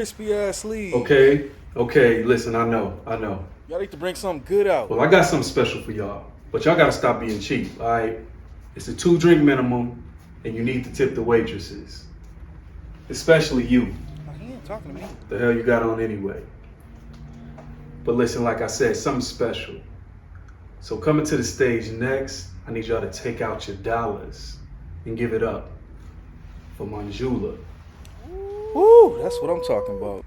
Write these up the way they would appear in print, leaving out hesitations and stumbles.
crispy ass leaves. Okay, listen, I know. Y'all need to bring something good out. Well, I got something special for y'all, but y'all gotta stop being cheap, all right? It's a 2-drink minimum, and you need to tip the waitresses, especially you. He ain't talking to me. The hell you got on anyway? But listen, like I said, something special. So coming to the stage next, I need y'all to take out your dollars and give it up for Manjula. Woo, that's what I'm talking about.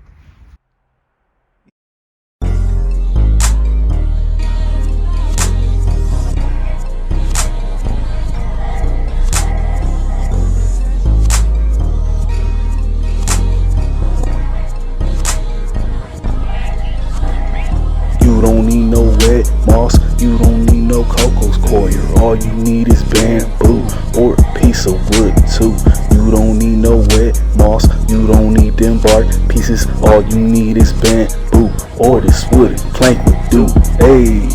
You don't need no wet moss, you don't need no cocoa coir. All you need is bamboo or a piece of wood too. You don't need no wet moss, you don't need them bark pieces. All you need is bamboo or this wooden plank would do. Hey,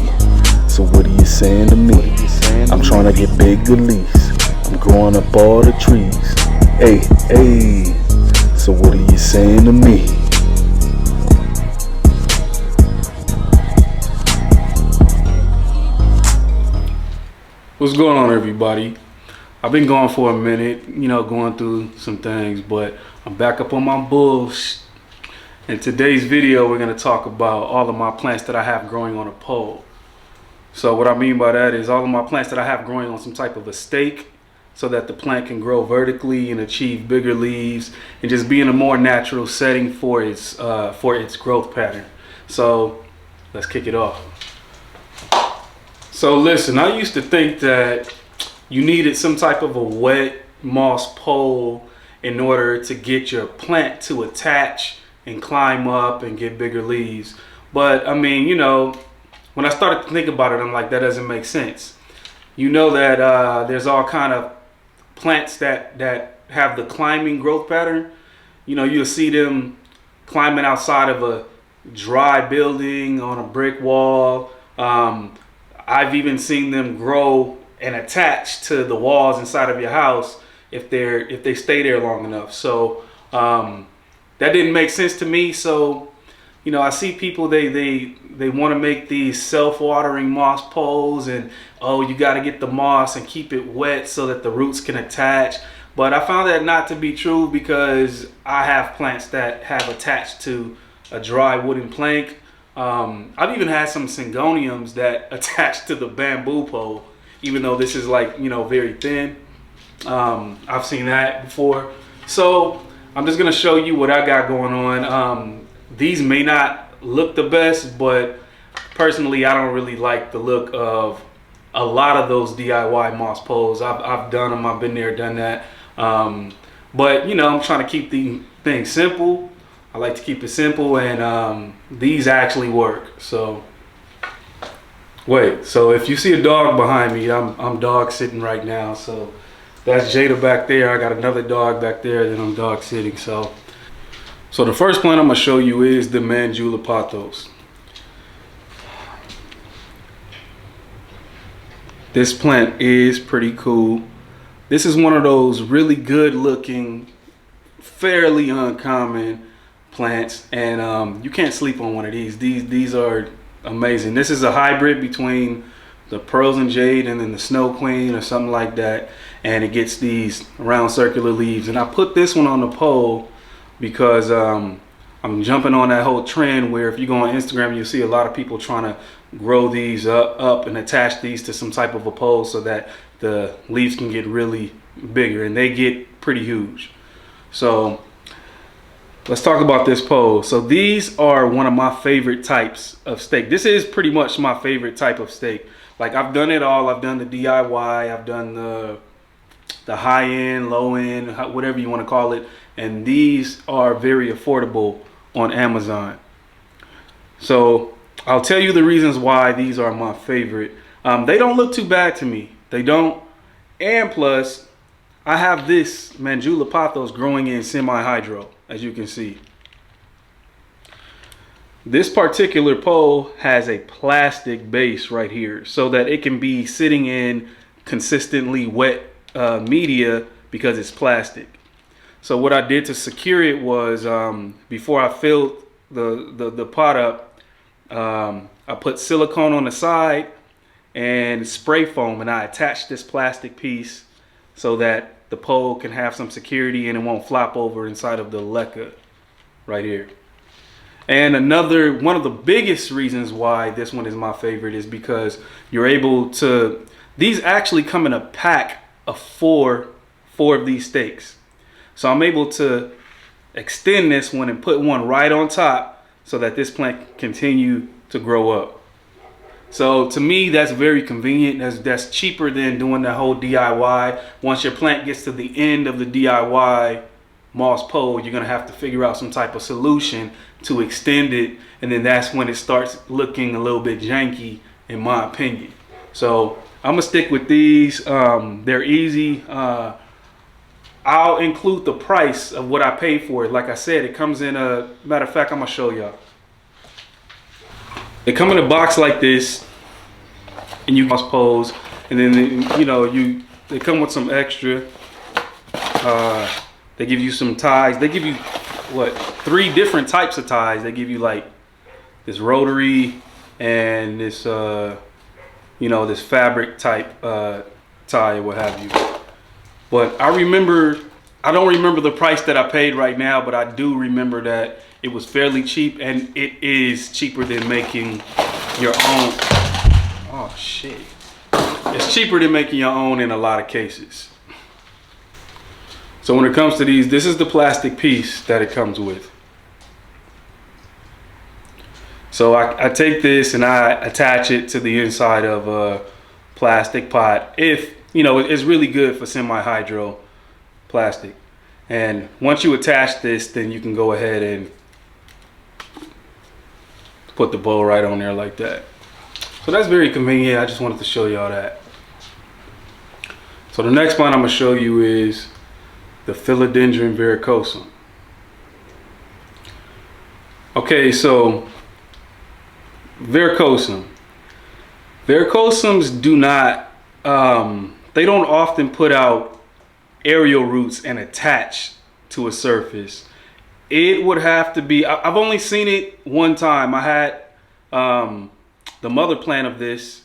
so what are you saying to me? I'm trying to get bigger leaves, I'm growing up all the trees. Hey, so what are you saying to me? What's going on, everybody? I've been gone for a minute, going through some things, but I'm back up on my bullshit. In today's video, we're going to talk about all of my plants that I have growing on a pole. So what I mean by that is all of my plants that I have growing on some type of a stake so that the plant can grow vertically and achieve bigger leaves and just be in a more natural setting for its growth pattern. So let's kick it off. So listen, I used to think that you needed some type of a wet moss pole in order to get your plant to attach and climb up and get bigger leaves. But I mean, when I started to think about it, I'm like, that doesn't make sense. You know that there's all kind of plants that have the climbing growth pattern. You'll see them climbing outside of a dry building on a brick wall. I've even seen them grow and attach to the walls inside of your house if they stay there long enough. So that didn't make sense to me. So I see people they want to make these self-watering moss poles, and you got to get the moss and keep it wet so that the roots can attach. But I found that not to be true because I have plants that have attached to a dry wooden plank. I've even had some syngoniums that attach to the bamboo pole, even though this is very thin. I've seen that before. So I'm just gonna show you what I got going on. These may not look the best, but personally I don't really like the look of a lot of those DIY moss poles. I've done them, I've been there, done that. But I'm trying to keep the thing simple. I like to keep it simple, and these actually work. So wait, so if you see a dog behind me, I'm dog sitting right now. So that's Jada back there. I got another dog back there, then I'm dog sitting. So the first plant I'm gonna show you is the Manjula pathos. This plant is pretty cool. This is one of those really good looking, fairly uncommon plants, and you can't sleep on one of these. These are amazing. This is a hybrid between the pearls and jade and then the snow queen or something like that, and it gets these round circular leaves. And I put this one on the pole because I'm jumping on that whole trend where if you go on Instagram, you'll see a lot of people trying to grow these up and attach these to some type of a pole so that the leaves can get really bigger, and they get pretty huge. So let's talk about this pole. So these are one of my favorite types of stake. This is pretty much my favorite type of stake. Like, I've done it all. I've done the DIY, I've done the high end, low end, whatever you want to call it. And these are very affordable on Amazon. So I'll tell you the reasons why these are my favorite. They don't look too bad to me. They don't. And plus, I have this Manjula pathos growing in semi-hydro, as you can see. This particular pole has a plastic base right here so that it can be sitting in consistently wet media because it's plastic. So what I did to secure it was before I filled the pot up, I put silicone on the side and spray foam, and I attached this plastic piece so that the pole can have some security and it won't flop over inside of the leca right here. And one of the biggest reasons why this one is my favorite is because you're able to, these actually come in a pack of four of these stakes. So I'm able to extend this one and put one right on top so that this plant can continue to grow up. So to me, that's very convenient. That's cheaper than doing the whole DIY. Once your plant gets to the end of the DIY moss pole, you're gonna have to figure out some type of solution to extend it, and then that's when it starts looking a little bit janky, in my opinion. So I'm gonna stick with these. They're easy. I'll include the price of what I paid for it. Like I said, it comes in a, matter of fact, I'm gonna show y'all. They come in a box like this, and you moss poles, and then they come with some extra. They give you some ties. They give you what, 3 different types of ties. They give you like this rotary and this this fabric type tie or what have you. But I don't remember the price that I paid right now, but I do remember that it was fairly cheap, and it is cheaper than making your own. Oh shit. It's cheaper than making your own in a lot of cases. So when it comes to these, this is the plastic piece that it comes with. So I take this and I attach it to the inside of a plastic pot. If, it's really good for semi-hydro plastic. And once you attach this, then you can go ahead and put the bowl right on there like that. So that's very convenient. I just wanted to show y'all that. So the next plant I'm gonna show you is the Philodendron varicosa. Okay, so varicosum. Varicosums do not, they don't often put out aerial roots and attach to a surface. It would have to be, I've only seen it one time. I had the mother plant of this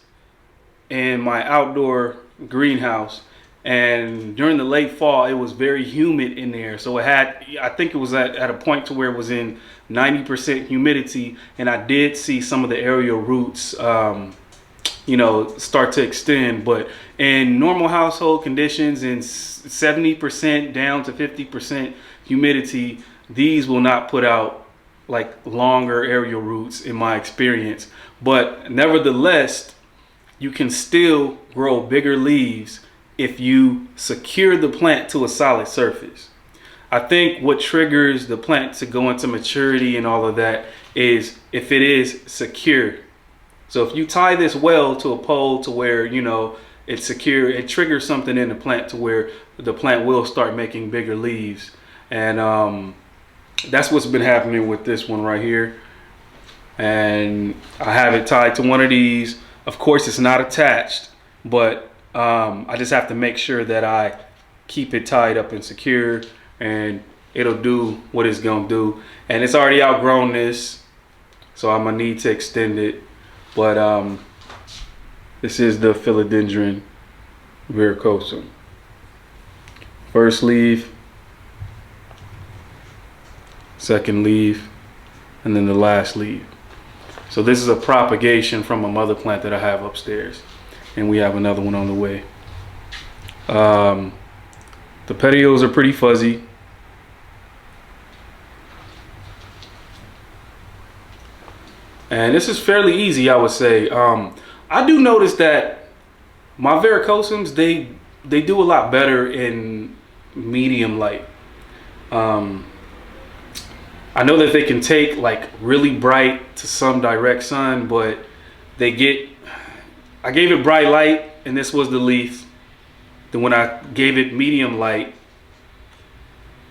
in my outdoor greenhouse, and during the late fall it was very humid in there, so it had, I think it was at a point to where it was in 90% humidity, and I did see some of the aerial roots start to extend. But in normal household conditions, in 70% down to 50% humidity, these will not put out like longer aerial roots in my experience. But nevertheless, you can still grow bigger leaves if you secure the plant to a solid surface. I think what triggers the plant to go into maturity and all of that is if it is secure. So if you tie this well to a pole to where, it's secure, it triggers something in the plant to where the plant will start making bigger leaves. And that's what's been happening with this one right here. And I have it tied to one of these. Of course, it's not attached, but I just have to make sure that I keep it tied up and secure, and it'll do what it's gonna do. And it's already outgrown this, so I'm gonna need to extend it. But this is the Philodendron varicosa. First leaf, second leaf, and then the last leaf. So this is a propagation from a mother plant that I have upstairs, and we have another one on the way. The petioles are pretty fuzzy. And this is fairly easy, I would say. I do notice that my varicosums, they do a lot better in medium light. I know that they can take like really bright to some direct sun, but I gave it bright light and this was the leaf. Then when I gave it medium light,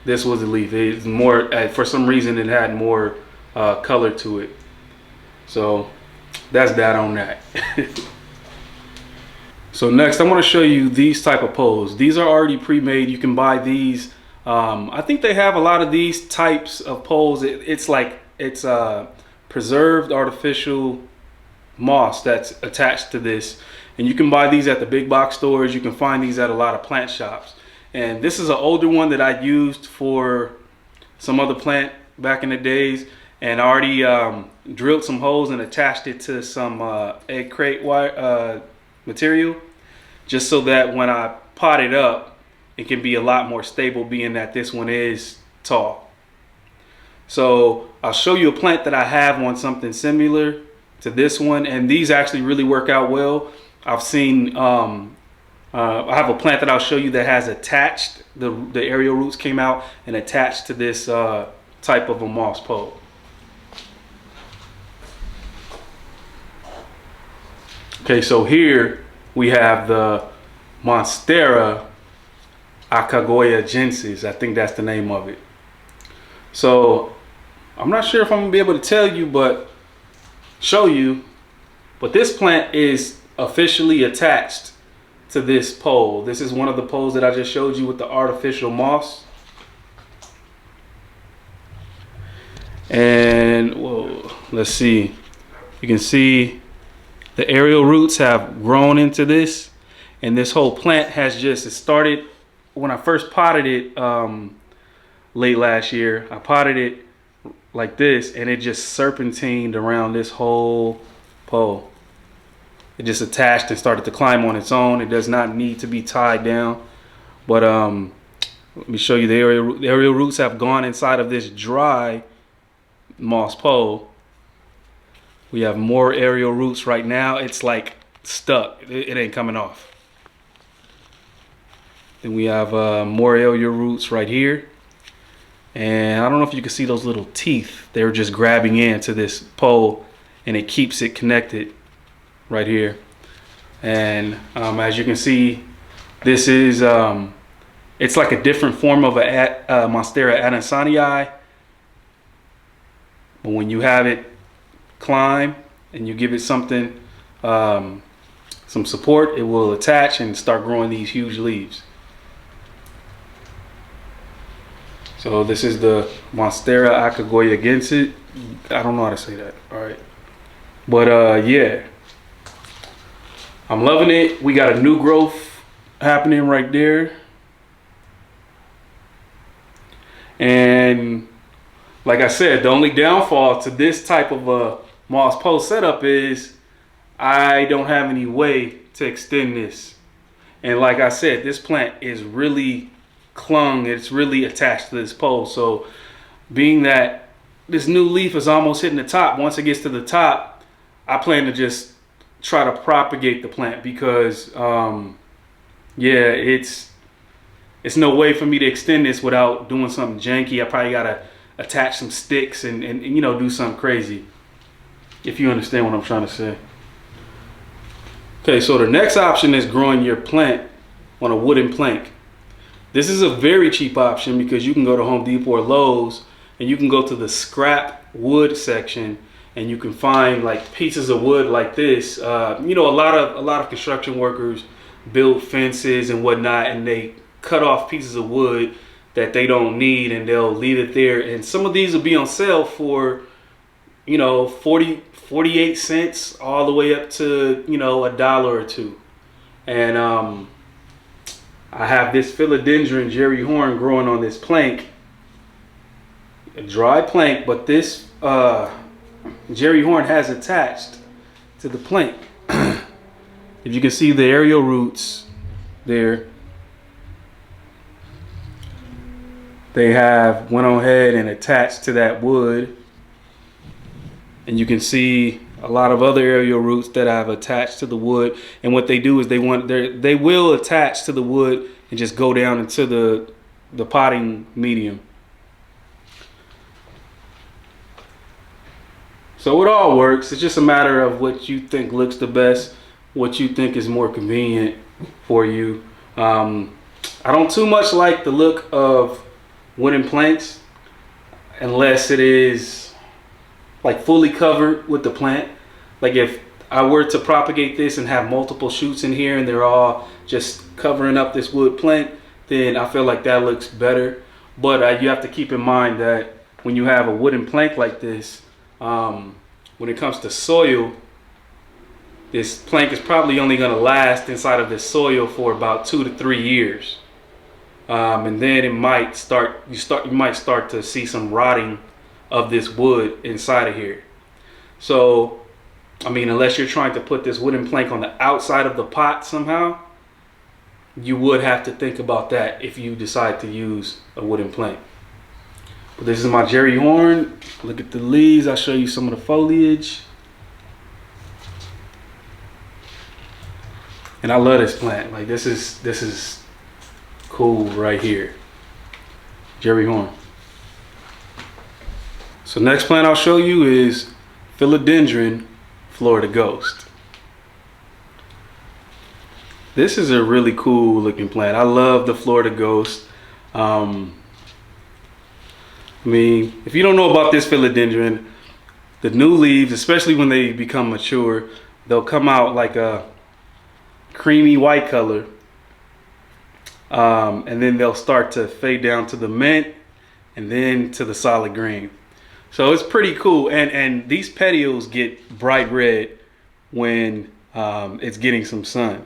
this was the leaf. It's more, for some reason it had more color to it. So that's that on that. So next I want to show you these type of poles. These are already pre-made. You can buy these I think they have a lot of these types of poles. It's preserved artificial moss that's attached to this, and you can buy these at the big box stores. You can find these at a lot of plant shops. And this is an older one that I used for some other plant back in the days, and I already drilled some holes and attached it to some egg crate wire material, just so that when I pot it up, it can be a lot more stable, being that this one is tall. So I'll show you a plant that I have on something similar to this one, and these actually really work out well. I've seen I have a plant that I'll show you that has attached, the aerial roots came out and attached to this type of a moss pole. Okay, so here we have the Monstera akagoya gensis. I think that's the name of it. So I'm not sure if I'm gonna be able to tell you, but show you, but this plant is officially attached to this pole. This is one of the poles that I just showed you with the artificial moss. And whoa, let's see, you can see the aerial roots have grown into this, and this whole plant has it started when I first potted it late last year. I potted it like this, and it just serpentined around this whole pole. It just attached and started to climb on its own. It does not need to be tied down. But let me show you the aerial roots have gone inside of this dry moss pole. We have more aerial roots right now. It's like stuck. It ain't coming off. Then we have more aerial roots right here. And I don't know if you can see those little teeth. They're just grabbing into this pole, and it keeps it connected right here. And as you can see, this is it's like a different form of a Monstera adansonii. But when you have it climb and you give it something, some support, it will attach and start growing these huge leaves. So this is the Monstera akagoya gensis. I don't know how to say that. All right, but yeah, I'm loving it. We got a new growth happening right there, and like I said, the only downfall to this type of a moss pole setup is I don't have any way to extend this. And like I said, this plant is really clung, it's really attached to this pole. So being that this new leaf is almost hitting the top, once it gets to the top, I plan to just try to propagate the plant, because yeah, it's no way for me to extend this without doing something janky. I probably gotta attach some sticks and you know, do something crazy, if you understand what I'm trying to say. Okay, so the next option is growing your plant on a wooden plank. This is a very cheap option, because you can go to Home Depot or Lowe's and you can go to the scrap wood section, and you can find like pieces of wood like this. You know, a lot of construction workers build fences and whatnot, and they cut off pieces of wood that they don't need, and they'll leave it there. And some of these will be on sale for, you know, 48 cents all the way up to, you know, $1 or $2. And I have this Philodendron Jerry horn growing on this plank, a dry plank, but this Jerry horn has attached to the plank. If you can see the aerial roots there, they have went ahead and attached to that wood, and you can see a lot of other aerial roots that have attached to the wood. And what they do is they will attach to the wood and just go down into the potting medium. So it all works. It's just a matter of what you think looks the best, what you think is more convenient for you. I don't too much like the look of wooden planks unless it is like fully covered with the plant. Like if I were to propagate this and have multiple shoots in here and they're all just covering up this wood plank, then I feel like that looks better. But you have to keep in mind that when you have a wooden plank like this, when it comes to soil, this plank is probably only going to last inside of this soil for about 2 to 3 years, and then it might you might start to see some rotting of this wood inside of here. So, I mean, unless you're trying to put this wooden plank on the outside of the pot somehow, you would have to think about that if you decide to use a wooden plank. But this is my Jerry horn. Look at the leaves. I'll show you some of the foliage. And I love this plant. Like, this is cool right here. Jerry horn. So next plant I'll show you is Philodendron Florida Ghost. This is a really cool looking plant. I love the Florida Ghost. I mean, if you don't know about this philodendron, the new leaves, especially when they become mature, they'll come out like a creamy white color. And then they'll start to fade down to the mint and then to the solid green. So it's pretty cool. And these petioles get bright red when it's getting some sun.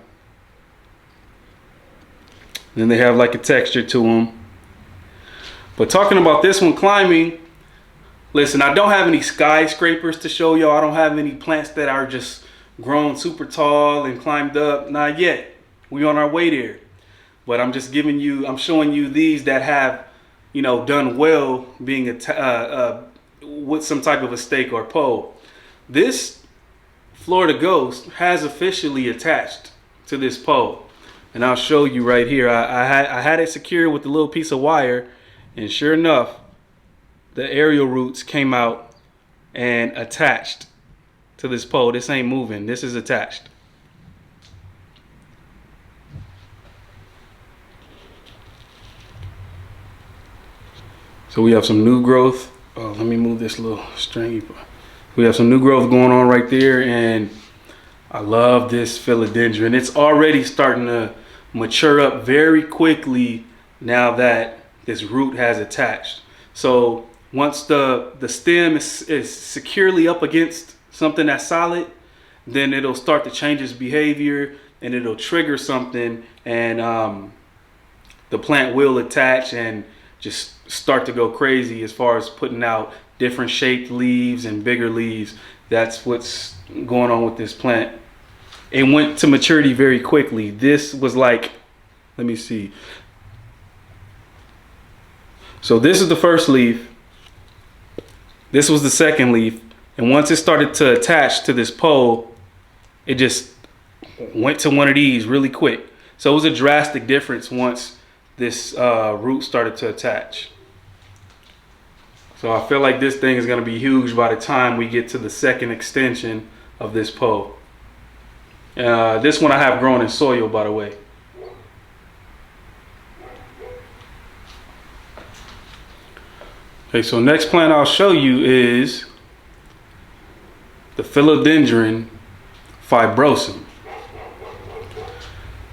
Then they have like a texture to them. But talking about this one climbing, listen, I don't have any skyscrapers to show y'all. I don't have any plants that are just grown super tall and climbed up. Not yet. We're on our way there. But I'm just I'm showing you these that have, you know, done well being with some type of a stake or pole. This Florida Ghost has officially attached to this pole. And I'll show you right here. I had it secured with a little piece of wire, and sure enough, the aerial roots came out and attached to this pole. This ain't moving. This is attached. So we have some new growth. Oh, let me move this little string. We have some new growth going on right there, and I love this philodendron. It's already starting to mature up very quickly now that this root has attached. So once the stem is securely up against something that's solid, then it'll start to change its behavior and it'll trigger something, and the plant will attach and just start to go crazy as far as putting out different shaped leaves and bigger leaves. That's what's going on with this plant. It went to maturity very quickly. This was like, let me see. So this is the first leaf. This was the second leaf. And once it started to attach to this pole, it just went to one of these really quick. So it was a drastic difference once this root started to attach. So I feel like this thing is going to be huge by the time we get to the second extension of this pole. This one I have grown in soil, by the way. Okay, so next plant I'll show you is the Philodendron fibrosum.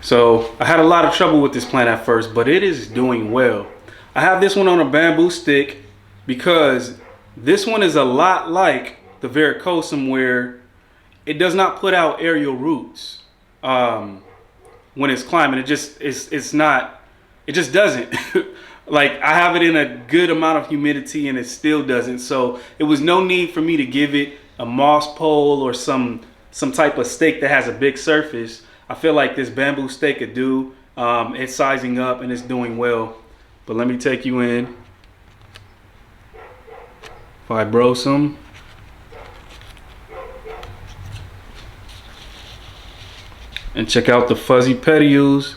So I had a lot of trouble with this plant at first, but it is doing well. I have this one on a bamboo stick because this one is a lot like the varicosum, where it does not put out aerial roots when it's climbing. It just doesn't. Like, I have it in a good amount of humidity and it still doesn't. So it was no need for me to give it a moss pole or some type of stake that has a big surface. I feel like this bamboo stake could do. It's sizing up and it's doing well. But let me take you in. Fibrosum. And check out the fuzzy petioles.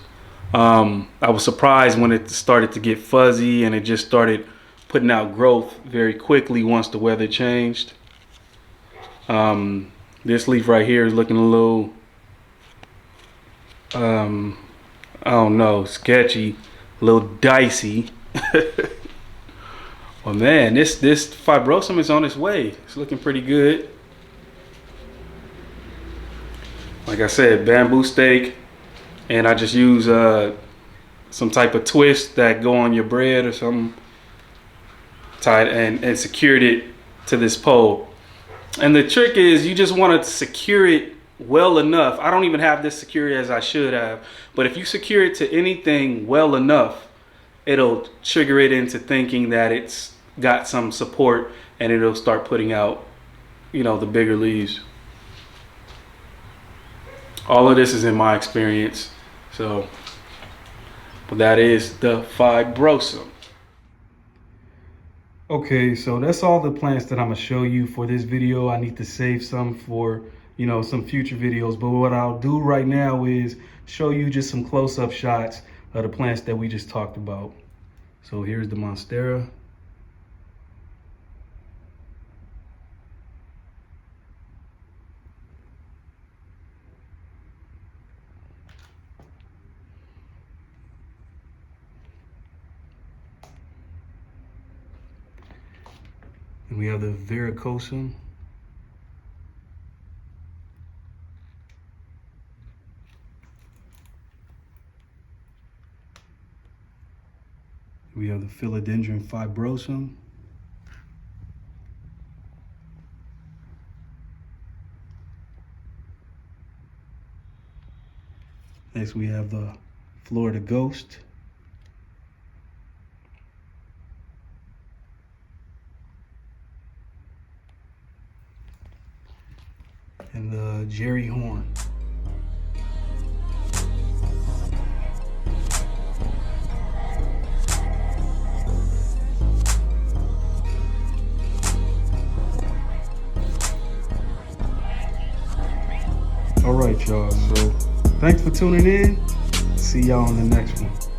I was surprised when it started to get fuzzy, and it just started putting out growth very quickly once the weather changed. This leaf right here is looking a little, I don't know, sketchy, a little dicey. Well, man, this fibrosum is on its way. It's looking pretty good. Like I said, bamboo stake, and I just use some type of twist that go on your bread or something. tied and secured it to this pole. And the trick is you just want to secure it well enough. I don't even have this secure as I should have, but if you secure it to anything well enough, it'll trigger it into thinking that it's got some support, and it'll start putting out, you know, the bigger leaves. All of this is in my experience. So, but that is the fibrosum. Okay, so that's all the plants that I'm gonna show you for this video. I need to save some for, you know, some future videos, but what I'll do right now is show you just some close-up shots of the plants that we just talked about. So here's the Monstera. And we have the varicosa. We have the Philodendron fibrosum. Next we have the Florida ghost. And the Jerry horn. All right, y'all. So thanks for tuning in. See y'all on the next one.